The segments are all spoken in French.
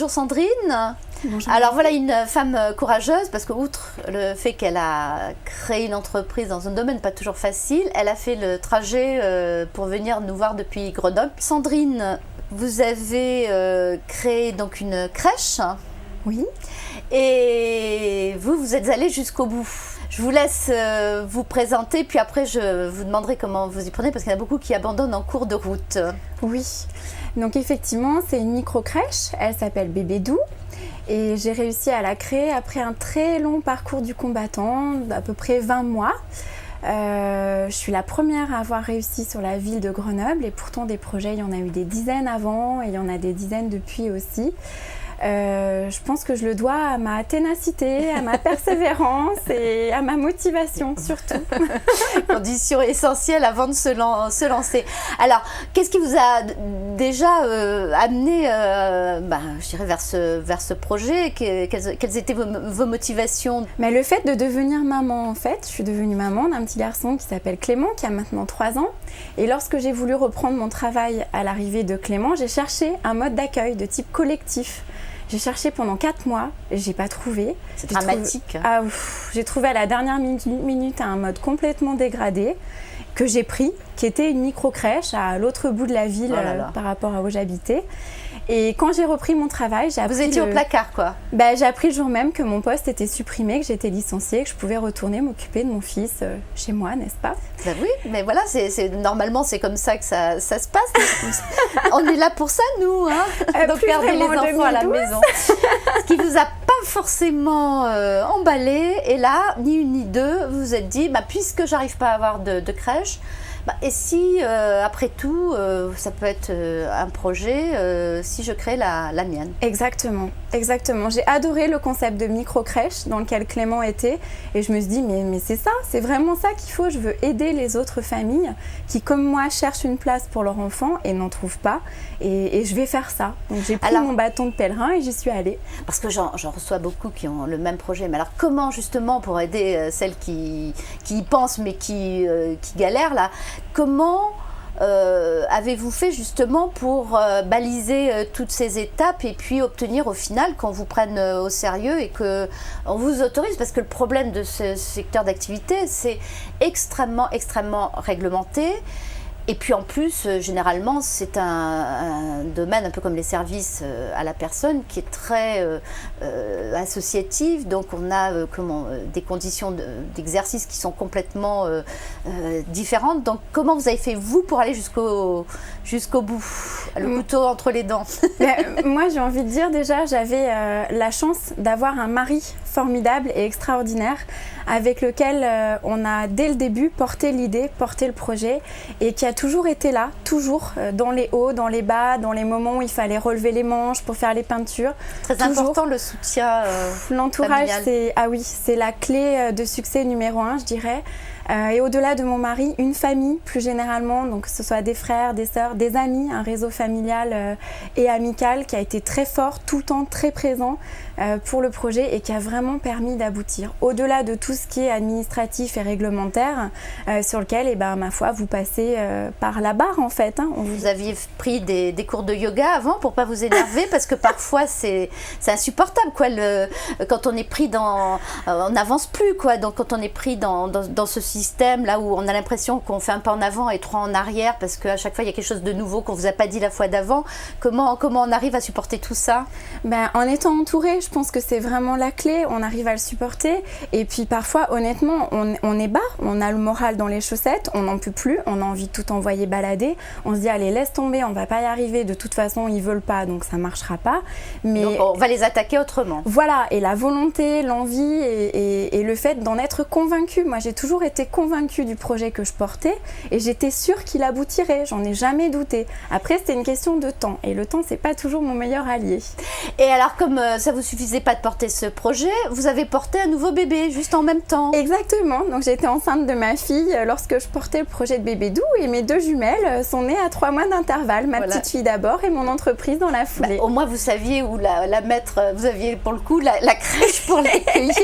bonjour Sandrine. Bonjour. Alors voilà une femme courageuse parce que outre le fait qu'elle a créé une entreprise dans un domaine pas toujours facile, elle a fait le trajet pour venir nous voir depuis Grenoble. Sandrine, vous avez créé donc une crèche. Oui. Et vous êtes allée jusqu'au bout. Je vous laisse vous présenter, puis après je vous demanderai comment vous y prenez parce qu'il y en a beaucoup qui abandonnent en cours de route. Oui. Donc effectivement, c'est une micro-crèche, elle s'appelle Bébé Doux et j'ai réussi à la créer après un très long parcours du combattant, d'à peu près 20 mois. Je suis la première à avoir réussi sur la ville de Grenoble et pourtant des projets, il y en a eu des dizaines avant et il y en a des dizaines depuis aussi. Je pense que je le dois à ma ténacité, à ma persévérance et à ma motivation surtout. Condition essentielle avant de se lancer. Alors, qu'est-ce qui vous a déjà amené je dirais vers ce projet? Quelles étaient vos motivations? Mais le fait de devenir maman, en fait, je suis devenue maman d'un petit garçon qui s'appelle Clément, qui a maintenant 3 ans. Et lorsque j'ai voulu reprendre mon travail à l'arrivée de Clément, j'ai cherché un mode d'accueil de type collectif. J'ai cherché pendant 4 mois, j'ai pas trouvé. C'est dramatique. J'ai trouvé à la dernière minute un mode complètement dégradé que j'ai pris, qui était une micro-crèche à l'autre bout de la ville par rapport à où j'habitais. Et quand j'ai repris mon travail, j'ai appris... Vous étiez au placard, quoi. J'ai appris le jour même que mon poste était supprimé, que j'étais licenciée, que je pouvais retourner m'occuper de mon fils chez moi, n'est-ce pas? Oui, mais voilà, normalement c'est comme ça que ça se passe. On est là pour ça, nous, hein. Donc garder les enfants à la maison. Ce qui vous a pas forcément emballé, et là, ni une ni deux, vous vous êtes dit, puisque j'arrive pas à avoir de crèche, et si, après tout, ça peut être un projet, si je crée la mienne? Exactement. J'ai adoré le concept de micro-crèche dans lequel Clément était et je me suis dit, mais c'est ça, c'est vraiment ça qu'il faut. Je veux aider les autres familles qui, comme moi, cherchent une place pour leur enfant et n'en trouvent pas. Et je vais faire ça. Donc j'ai pris mon bâton de pèlerin et j'y suis allée. Parce que j'en reçois beaucoup qui ont le même projet. Mais alors comment justement pour aider celles qui y pensent mais qui galèrent là, comment avez-vous fait justement pour baliser toutes ces étapes et puis obtenir au final qu'on vous prenne au sérieux et qu'on vous autorise? Parce que le problème de ce secteur d'activité, c'est extrêmement réglementé. Et puis en plus, généralement, c'est un domaine un peu comme les services à la personne qui est très associatif. Donc on a des conditions d'exercice qui sont complètement différentes. Donc comment vous avez fait vous pour aller jusqu'au bout, le couteau entre les dents? Moi j'ai envie de dire déjà, j'avais la chance d'avoir un mari formidable et extraordinaire avec lequel on a dès le début porté l'idée, porté le projet et qui a toujours été là, toujours dans les hauts, dans les bas, dans les moments où il fallait relever les manches pour faire les peintures. Très important le soutien l'entourage, familial. c'est la clé de succès numéro 1, je dirais. Et au-delà de mon mari, une famille plus généralement, donc que ce soit des frères, des sœurs, des amis, un réseau familial et amical qui a été très fort, tout le temps très présent pour le projet et qui a vraiment permis d'aboutir. Au-delà de tout ce qui est administratif et réglementaire, sur lequel, ma foi, vous passez par la barre en fait. Vous aviez pris des cours de yoga avant pour pas vous énerver parce que parfois c'est insupportable quoi. Quand on est pris on n'avance plus quoi. Donc quand on est pris dans ce système là où on a l'impression qu'on fait un pas en avant et 3 en arrière parce qu'à chaque fois il y a quelque chose de nouveau qu'on vous a pas dit la fois d'avant. Comment on arrive à supporter tout ça? En étant entouré, je pense que c'est vraiment la clé. On arrive à le supporter et puis parfois honnêtement on est bas, on a le moral dans les chaussettes, on n'en peut plus, on a envie de tout envoyer balader. On se dit allez laisse tomber, on va pas y arriver. De toute façon ils veulent pas donc ça marchera pas. Mais donc on va les attaquer autrement. Voilà, et la volonté, l'envie et le fait d'en être convaincu. Moi j'ai toujours été convaincue du projet que je portais et j'étais sûre qu'il aboutirait, j'en ai jamais douté. Après c'était une question de temps et le temps c'est pas toujours mon meilleur allié. Et alors comme ça vous suffisait pas de porter ce projet, vous avez porté un nouveau bébé juste en même temps. Exactement, donc j'étais enceinte de ma fille lorsque je portais le projet de Bébé Doux et mes 2 jumelles sont nées à 3 mois d'intervalle, ma petite fille d'abord et mon entreprise dans la foulée. Au moins vous saviez où la mettre, vous aviez pour le coup la crèche pour l'accueillir.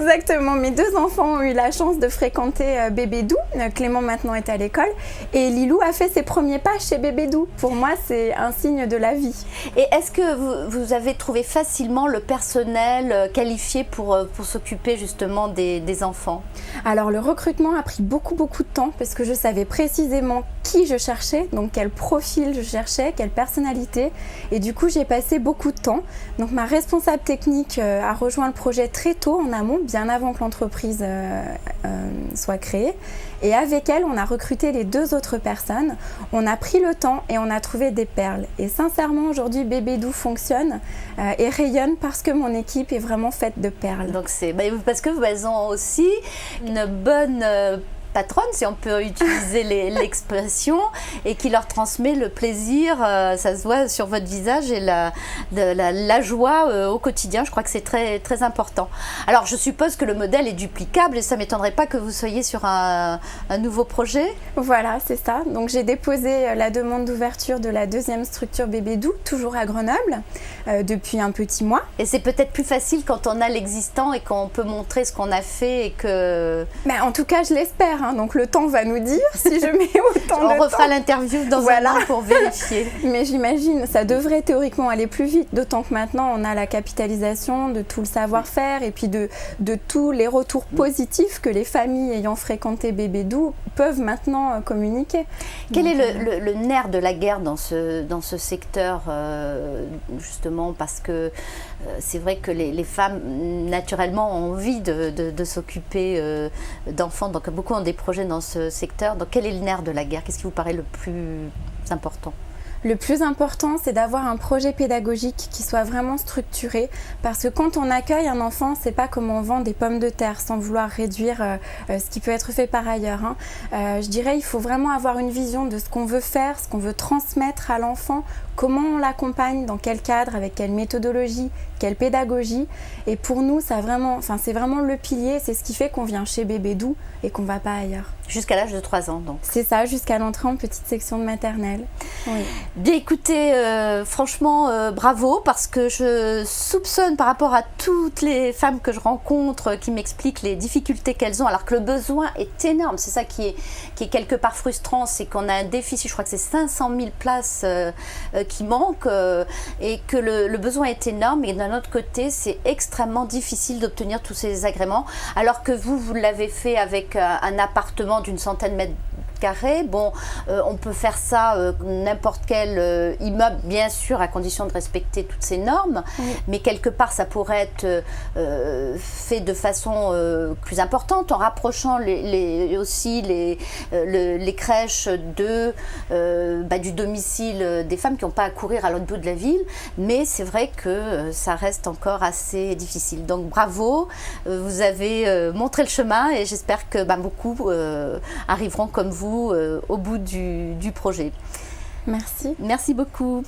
Exactement, mes 2 enfants ont eu la chance de fréquenter Bébé Doux. Clément maintenant est à l'école et Lilou a fait ses premiers pas chez Bébé Doux. Pour moi, c'est un signe de la vie. Et est-ce que vous avez trouvé facilement le personnel qualifié pour s'occuper justement des enfants? Alors le recrutement a pris beaucoup de temps parce que je savais précisément qui je cherchais, donc quel profil je cherchais, quelle personnalité, et du coup j'ai passé beaucoup de temps. Donc ma responsable technique a rejoint le projet très tôt en amont, bien avant que l'entreprise soit créée, et avec elle on a recruté les 2 autres personnes. On a pris le temps et on a trouvé des perles, et sincèrement aujourd'hui Bébé Doux fonctionne et rayonne parce que mon équipe est vraiment faite de perles. Donc c'est parce que elles ont aussi une bonne patronne, si on peut utiliser l'expression, et qui leur transmet le plaisir, ça se voit sur votre visage, et la joie au quotidien. Je crois que c'est très, très important. Alors je suppose que le modèle est duplicable et ça ne m'étonnerait pas que vous soyez sur un nouveau projet. Voilà, c'est ça. Donc j'ai déposé la demande d'ouverture de la 2e structure Bébé Doux, toujours à Grenoble, depuis un petit mois. Et c'est peut-être plus facile quand on a l'existant et qu'on peut montrer ce qu'on a fait et que... Mais en tout cas, je l'espère. Donc le temps va nous dire si je mets autant de temps. On refera l'interview dans un an pour vérifier. Mais j'imagine, ça devrait théoriquement aller plus vite, d'autant que maintenant on a la capitalisation de tout le savoir-faire et puis de tous les retours positifs que les familles ayant fréquenté Bébé Doux peuvent maintenant communiquer. Quel est le nerf de la guerre dans ce secteur, justement, parce que c'est vrai que les femmes naturellement ont envie de s'occuper d'enfants, donc beaucoup ont des projets dans ce secteur. Donc quel est le nerf de la guerre? Qu'est-ce qui vous paraît le plus important? Le plus important, c'est d'avoir un projet pédagogique qui soit vraiment structuré, parce que quand on accueille un enfant, c'est pas comme on vend des pommes de terre, sans vouloir réduire ce qui peut être fait par ailleurs. Je dirais il faut vraiment avoir une vision de ce qu'on veut faire, ce qu'on veut transmettre à l'enfant, comment on l'accompagne, dans quel cadre, avec quelle méthodologie, quelle pédagogie. Et pour nous, c'est vraiment le pilier, c'est ce qui fait qu'on vient chez Bébé Doux et qu'on ne va pas ailleurs. Jusqu'à l'âge de 3 ans, donc. C'est ça, jusqu'à l'entrée en petite section de maternelle. Oui. Bien, écoutez, franchement, bravo, parce que je soupçonne par rapport à toutes les femmes que je rencontre qui m'expliquent les difficultés qu'elles ont, alors que le besoin est énorme. C'est ça qui est quelque part frustrant, c'est qu'on a un déficit, je crois que c'est 500 000 places qui manquent, et que le besoin est énorme, et d'un autre côté, c'est extrêmement difficile d'obtenir tous ces agréments, alors que vous l'avez fait avec un appartement d'une centaine de mètres carrés. Bon, on peut faire ça n'importe quel immeuble, bien sûr, à condition de respecter toutes ces normes, oui. Mais quelque part, ça pourrait être fait de façon plus importante, en rapprochant aussi les crèches du domicile des femmes qui n'ont pas à courir à l'autre bout de la ville. Mais c'est vrai que ça reste encore assez difficile. Donc bravo, vous avez montré le chemin, et j'espère que beaucoup arriveront comme vous au bout du projet. Merci. Merci beaucoup.